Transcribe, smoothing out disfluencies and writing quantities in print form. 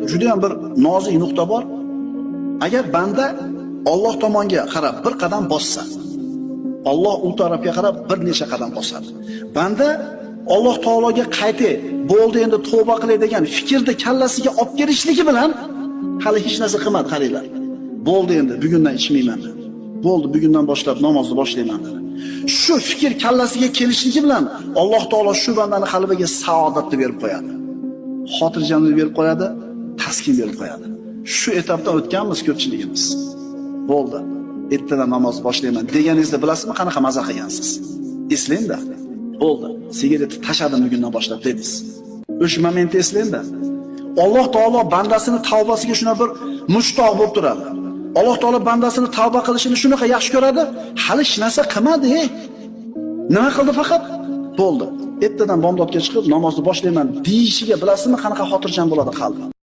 Juda ham bir nozik nuqta bor. Agar banda Alloh tomonga qarab bir qadam bossa, Alloh u tarafga qarab bir necha qadam bosadi. Banda Alloh taologa qaytay, bo'ldi endi tavba qilay degan fikrni kallasiga olib kelishligi bilan hali hech narsa qilmadi qaranglar. Bo'ldi endi bugundan ichmayman dedi. Bo'ldi bugundan boshlab namozni boshlayman dedi. Shu fikr kallasiga kelishligi bilan Alloh taolo shu bandani qalbiga saodatni berib qo'yadi. Xotirjamlik berib qo'yadi, taskin berib qo'yadi. Shu etapdan o'tganmiz ko'pchiligimiz. Bo'ldi. Ertadan namoz boshlayman deganingizda bilasizmi qanaqa maza qilgansiz? Eslangda. Bo'ldi. Sigaretni tashladim bugundan boshlab dedingiz. O'sha momentni eslangda. Alloh taolo bandasini tavbasiga shuna bir mushtoq bo'lib turadi. Alloh taolo bandasini tavba qilishini shunaqa yaxshi ko'radi. Hali hech narsa qilmadi. Nima qildi faqat? Bo'ldi. Ertadan bomdodga chiqib namozni boshlayman deyishiga bilasizmi qanaqa xotirjam bo'ladi qalbi?